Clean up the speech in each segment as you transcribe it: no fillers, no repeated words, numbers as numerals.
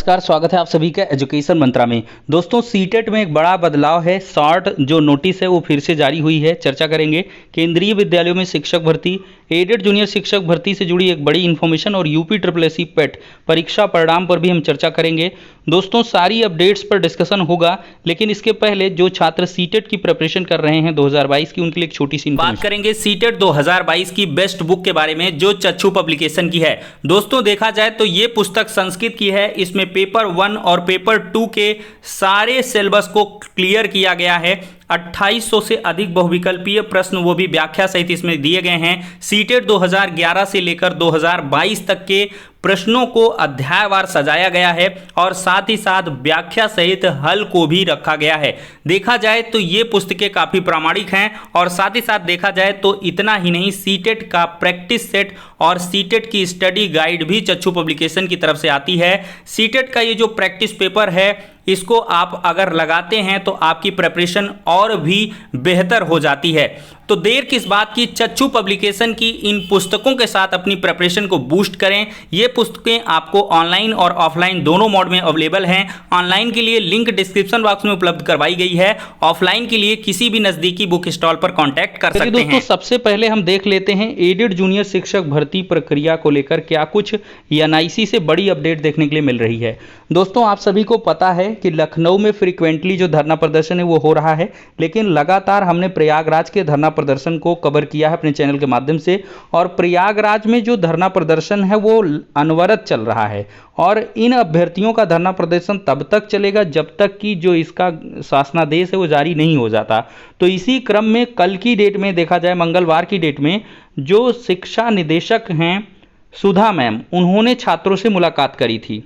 नमस्कार, स्वागत है आप सभी का एजुकेशन मंत्रा में। दोस्तों, सीटेट में एक बड़ा बदलाव है। शॉर्ट जो नोटिस है वो फिर से जारी हुई है, चर्चा करेंगे। केंद्रीय विद्यालयों में शिक्षक भर्ती, एडेड जूनियर शिक्षक भर्ती से जुड़ी एक बड़ी इन्फॉर्मेशन और यूपी SSSC पेट परीक्षा परिणाम पर भी हम चर्चा करेंगे। दोस्तों, सारी अपडेट्स पर डिस्कशन होगा, लेकिन इसके पहले जो छात्र सीटेट की प्रिपरेशन कर रहे हैं 2022 की, उनके लिए एक छोटी सी बात करेंगे सीटेट 2022 की बेस्ट बुक के बारे में, जो चक्षु पब्लिकेशन की है। दोस्तों, देखा जाए तो ये पुस्तक संस्कृत की है। इसमें पेपर 1 और पेपर 2 के सारे सिलेबस को क्लियर किया गया है। 2800 से अधिक बहुविकल्पीय प्रश्न, वो भी व्याख्या सहित इसमें दिए गए हैं। सीटेट 2011 से लेकर 2022 तक के प्रश्नों को अध्यायवार सजाया गया है और साथ ही साथ व्याख्या सहित हल को भी रखा गया है। देखा जाए तो ये पुस्तकें काफ़ी प्रामाणिक हैं और साथ ही साथ देखा जाए तो इतना ही नहीं, सीटेट का प्रैक्टिस सेट और सीटेट की स्टडी गाइड भी चक्षु पब्लिकेशन की तरफ से आती है। सीटेट का ये जो प्रैक्टिस पेपर है, इसको आप अगर लगाते हैं तो आपकी प्रिपरेशन और भी बेहतर हो जाती है। तो देर किस बात की, चक्षु पब्लिकेशन की इन पुस्तकों के साथ अपनी प्रिपरेशन को बूस्ट करें। ये पुस्तकें आपको ऑनलाइन और ऑफलाइन दोनों मोड में अवेलेबल हैं। ऑनलाइन के लिए लिंक डिस्क्रिप्शन बॉक्स में उपलब्ध करवाई गई है। ऑफलाइन के लिए किसी भी नज़दीकी बुक स्टॉल पर कॉन्टैक्ट कर सकते हैं। दोस्तों, सबसे पहले हम देख लेते हैं एडेड जूनियर शिक्षक भर्ती प्रक्रिया को लेकर क्या कुछ NIC से बड़ी अपडेट देखने के लिए मिल रही है। दोस्तों, आप सभी को पता है कि लखनऊ में फ्रीक्वेंटली जो धरना प्रदर्शन है वो हो रहा है, लेकिन लगातार हमने प्रयागराज के धरना प्रदर्शन को कवर किया है अपने चैनल के माध्यम से। और प्रयागराज में जो धरना प्रदर्शन है वो अनवरत चल रहा है और इन अभ्यर्थियों का धरना प्रदर्शन तब तक चलेगा जब तक कि जो इसका शासनादेश है वो जारी नहीं हो जाता। तो इसी क्रम में कल की डेट में देखा जाए, मंगलवार की डेट में, जो शिक्षा निदेशक हैं सुधा मैम, उन्होंने छात्रों से मुलाकात करी थी।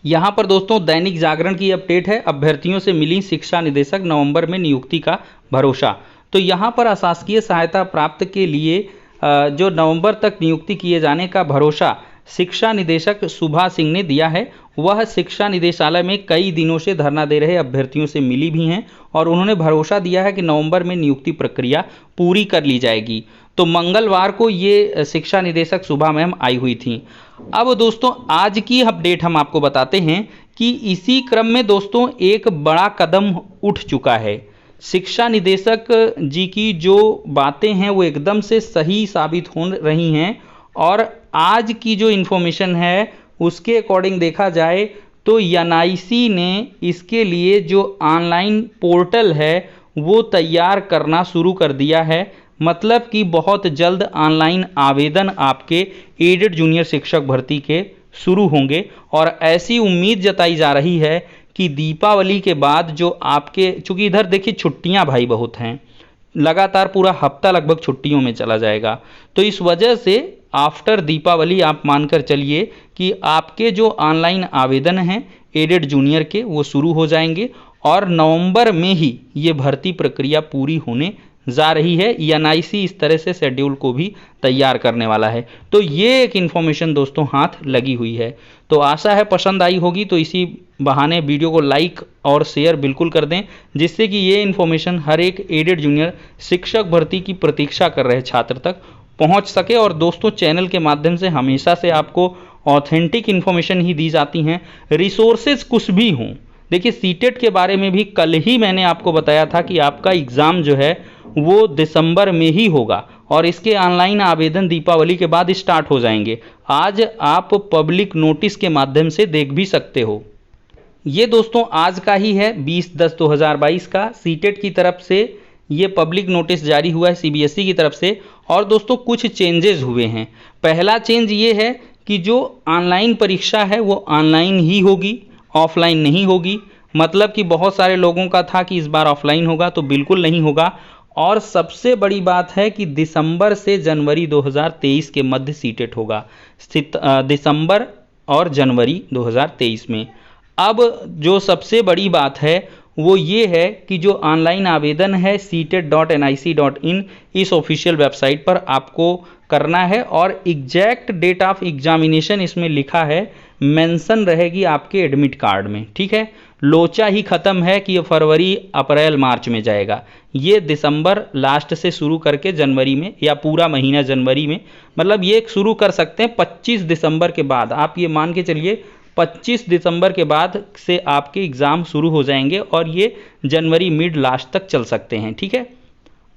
यहाँ पर दोस्तों दैनिक जागरण की अपडेट है, अभ्यर्थियों से मिली शिक्षा निदेशक, नवंबर में नियुक्ति का भरोसा। तो यहाँ पर अशासकीय सहायता प्राप्त के लिए जो नवंबर तक नियुक्ति किए जाने का भरोसा शिक्षा निदेशक सुभा सिंह ने दिया है। वह शिक्षा निदेशालय में कई दिनों से धरना दे रहे अभ्यर्थियों से मिली भी हैं और उन्होंने भरोसा दिया है कि नवंबर में नियुक्ति प्रक्रिया पूरी कर ली जाएगी। तो मंगलवार को ये शिक्षा निदेशक सुभा मैम आई हुई थी। अब दोस्तों, आज की अपडेट हम आपको बताते हैं कि इसी क्रम में दोस्तों एक बड़ा कदम उठ चुका है। शिक्षा निदेशक जी की जो बातें हैं वो एकदम से सही साबित हो रही हैं और आज की जो इन्फॉर्मेशन है उसके अकॉर्डिंग देखा जाए तो NIC ने इसके लिए जो ऑनलाइन पोर्टल है वो तैयार करना शुरू कर दिया है। मतलब कि बहुत जल्द ऑनलाइन आवेदन आपके एडेड जूनियर शिक्षक भर्ती के शुरू होंगे और ऐसी उम्मीद जताई जा रही है कि दीपावली के बाद जो आपके, चूँकि इधर देखिए छुट्टियां भाई बहुत हैं, लगातार पूरा हफ्ता लगभग छुट्टियों में चला जाएगा। तो इस वजह से आफ्टर दीपावली आप मानकर चलिए कि आपके जो ऑनलाइन आवेदन हैं एडेड जूनियर के वो शुरू हो जाएंगे और नवंबर में ही ये भर्ती प्रक्रिया पूरी होने जा रही है। NIC इस तरह से शेड्यूल को भी तैयार करने वाला है। तो ये एक इन्फॉर्मेशन दोस्तों हाथ लगी हुई है। तो आशा है पसंद आई होगी, तो इसी बहाने वीडियो को लाइक और शेयर बिल्कुल कर दें, जिससे कि ये इन्फॉर्मेशन हर एक एडेड जूनियर शिक्षक भर्ती की प्रतीक्षा कर रहे छात्र तक पहुंच सके। और दोस्तों, चैनल के माध्यम से हमेशा से आपको ऑथेंटिक इन्फॉर्मेशन ही दी जाती हैं, रिसोर्सेज कुछ भी हों। देखिए, सीटेट के बारे में भी कल ही मैंने आपको बताया था कि आपका एग्ज़ाम जो है वो दिसंबर में ही होगा और इसके ऑनलाइन आवेदन दीपावली के बाद स्टार्ट हो जाएंगे। आज आप पब्लिक नोटिस के माध्यम से देख भी सकते हो। ये दोस्तों आज का ही है, 20/10/2022 का सीटेट की तरफ से ये पब्लिक नोटिस जारी हुआ है CBSE की तरफ से। और दोस्तों कुछ चेंजेस हुए हैं। पहला चेंज ये है कि जो ऑनलाइन परीक्षा है वो ऑनलाइन ही होगी, ऑफलाइन नहीं होगी। मतलब कि बहुत सारे लोगों का था कि इस बार ऑफलाइन होगा, तो बिल्कुल नहीं होगा। और सबसे बड़ी बात है कि दिसंबर से जनवरी 2023 के मध्य सीटेट होगा, दिसंबर और जनवरी 2023 में। अब जो सबसे बड़ी बात है वो ये है कि जो ऑनलाइन आवेदन है setet.nic.in इस ऑफिशियल वेबसाइट पर आपको करना है और एग्जैक्ट डेट ऑफ एग्जामिनेशन इसमें लिखा है, मेंशन रहेगी आपके एडमिट कार्ड में। ठीक है, लोचा ही ख़त्म है कि ये फरवरी अप्रैल मार्च में जाएगा। ये दिसंबर लास्ट से शुरू करके जनवरी में या पूरा महीना जनवरी में, मतलब ये शुरू कर सकते हैं 25 दिसंबर के बाद। आप ये मान के चलिए 25 दिसंबर के बाद से आपके एग्ज़ाम शुरू हो जाएंगे और ये जनवरी मिड लास्ट तक चल सकते हैं। ठीक है,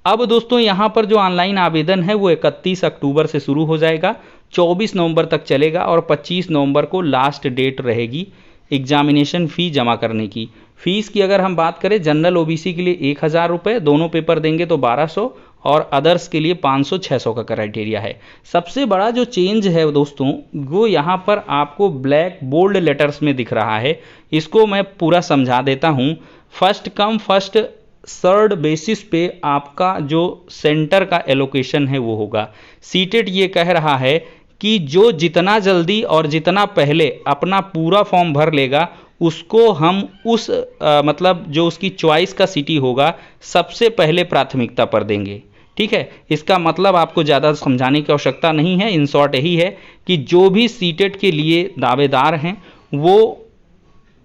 अब दोस्तों यहाँ पर जो ऑनलाइन आवेदन है वो 31 अक्टूबर से शुरू हो जाएगा, 24 नवंबर तक चलेगा और 25 नवंबर को लास्ट डेट रहेगी एग्जामिनेशन फ़ी जमा करने की। फ़ीस की अगर हम बात करें, जनरल ओबीसी के लिए 1000 रुपये, दोनों पेपर देंगे तो 1200, और अदर्स के लिए 500-600 का क्राइटेरिया है। सबसे बड़ा जो चेंज है दोस्तों वो यहाँ पर आपको ब्लैक बोल्ड लेटर्स में दिख रहा है। इसको मैं पूरा समझा देता हूँ। First come first surd basis पे आपका जो सेंटर का एलोकेशन है वो होगा। सीटेट ये कह रहा है कि जो जितना जल्दी और जितना पहले अपना पूरा फॉर्म भर लेगा उसको हम उस मतलब जो उसकी चॉइस का सिटी होगा सबसे पहले प्राथमिकता पर देंगे। ठीक है, इसका मतलब आपको ज़्यादा समझाने की आवश्यकता नहीं है। इन शॉर्ट यही है कि जो भी सीटेट के लिए दावेदार हैं वो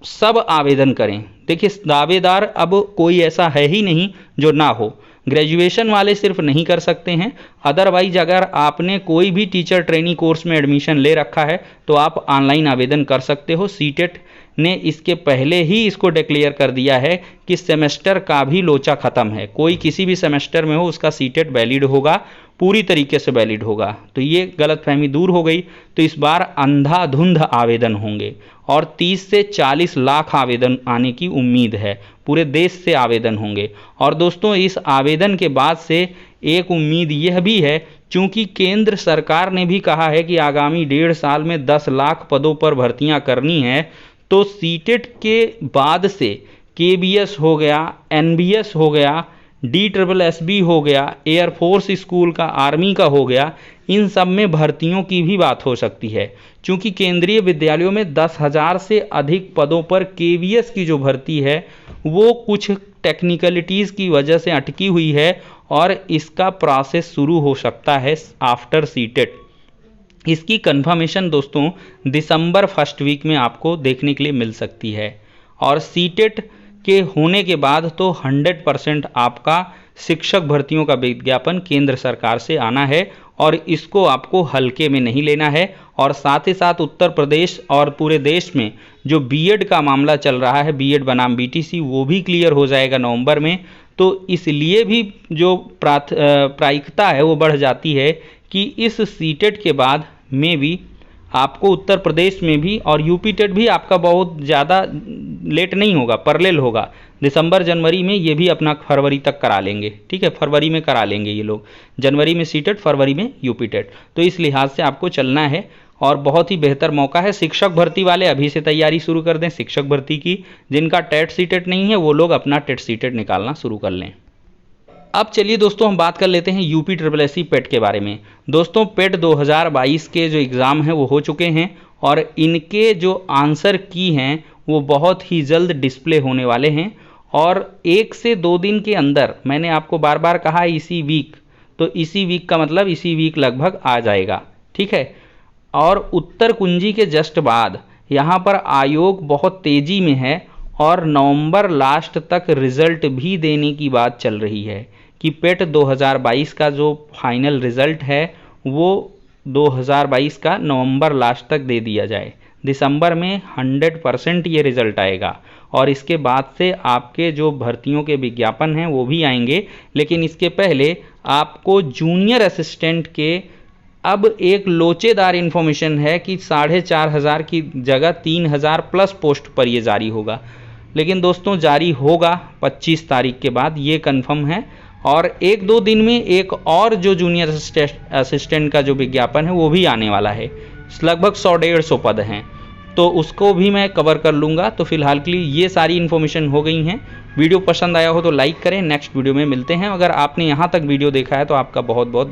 सब आवेदन करें। देखिए, दावेदार अब कोई ऐसा है ही नहीं जो ना हो। ग्रेजुएशन वाले सिर्फ नहीं कर सकते हैं, अदरवाइज अगर आपने कोई भी टीचर ट्रेनिंग कोर्स में एडमिशन ले रखा है तो आप ऑनलाइन आवेदन कर सकते हो। सीटेट ने इसके पहले ही इसको डिक्लेयर कर दिया है कि सेमेस्टर का भी लोचा ख़त्म है। कोई किसी भी सेमेस्टर में हो उसका सीटेट वैलिड होगा, पूरी तरीके से वैलिड होगा। तो ये गलतफहमी दूर हो गई। तो इस बार अंधाधुंध आवेदन होंगे और 30 से 40 लाख आवेदन आने की उम्मीद है। पूरे देश से आवेदन होंगे। और दोस्तों, इस आवेदन के बाद से एक उम्मीद यह भी है, चूंकि केंद्र सरकार ने भी कहा है कि आगामी 1.5 साल में 10 लाख पदों पर भर्तियां करनी है, तो सीटेट के बाद से केबीएस हो गया, एनबीएस हो गया, DSSB हो गया, एयरफोर्स स्कूल का, आर्मी का हो गया, इन सब में भर्तियों की भी बात हो सकती है। क्योंकि केंद्रीय विद्यालयों में 10,000 से अधिक पदों पर केवीएस की जो भर्ती है वो कुछ टेक्निकलिटीज़ की वजह से अटकी हुई है और इसका प्रोसेस शुरू हो सकता है आफ्टर सीटेट। इसकी कंफर्मेशन दोस्तों दिसंबर फर्स्ट वीक में आपको देखने के लिए मिल सकती है। और सीटेट के होने के बाद तो 100% आपका शिक्षक भर्तियों का विज्ञापन केंद्र सरकार से आना है और इसको आपको हल्के में नहीं लेना है। और साथ ही साथ उत्तर प्रदेश और पूरे देश में जो बीएड का मामला चल रहा है, बीएड बनाम बीटीसी, वो भी क्लियर हो जाएगा नवंबर में। तो इसलिए भी जो प्रायिकता है वो बढ़ जाती है कि इस सीटेट के बाद में भी आपको उत्तर प्रदेश में भी और यूपी टेट भी आपका बहुत ज़्यादा लेट नहीं होगा, पैरेलल होगा। दिसंबर जनवरी में ये भी अपना फरवरी तक करा लेंगे। ठीक है, फरवरी में करा लेंगे ये लोग, जनवरी में सीटेट, फरवरी में यूपी टेट। तो इस लिहाज से आपको चलना है और बहुत ही बेहतर मौका है। शिक्षक भर्ती वाले अभी से तैयारी शुरू कर दें शिक्षक भर्ती की। जिनका टेट सीटेट नहीं है वो लोग अपना टेट सीटेट निकालना शुरू कर लें। अब चलिए दोस्तों हम बात कर लेते हैं यूपी SSSC पेट के बारे में। दोस्तों, पेट 2022 के जो एग्ज़ाम हैं वो हो चुके हैं और इनके जो आंसर की हैं वो बहुत ही जल्द डिस्प्ले होने वाले हैं। और 1 से 2 दिन के अंदर, मैंने आपको बार बार कहा इसी वीक, तो इसी वीक का मतलब इसी वीक लगभग आ जाएगा। ठीक है, और उत्तर कुंजी के जस्ट बाद यहाँ पर आयोग बहुत तेज़ी में है और नवंबर लास्ट तक रिज़ल्ट भी देने की बात चल रही है कि पेट 2022 का जो फाइनल रिज़ल्ट है वो 2022 का नवंबर लास्ट तक दे दिया जाए। दिसंबर में 100% ये रिज़ल्ट आएगा और इसके बाद से आपके जो भर्तियों के विज्ञापन हैं वो भी आएंगे। लेकिन इसके पहले आपको जूनियर असिस्टेंट के अब एक लोचेदार इन्फॉर्मेशन है कि 4,500 की जगह 3,000 प्लस पोस्ट पर ये जारी होगा। लेकिन दोस्तों जारी होगा 25 तारीख के बाद, ये कंफर्म है। और 1-2 दिन में एक और जो जूनियर असिस्टेंट का जो विज्ञापन है वो भी आने वाला है। लगभग 100-150 पद हैं, तो उसको भी मैं कवर कर लूँगा। तो फिलहाल के लिए ये सारी इन्फॉर्मेशन हो गई हैं। वीडियो पसंद आया हो तो लाइक करें। नेक्स्ट वीडियो में मिलते हैं। अगर आपने यहाँ तक वीडियो देखा है तो आपका बहुत बहुत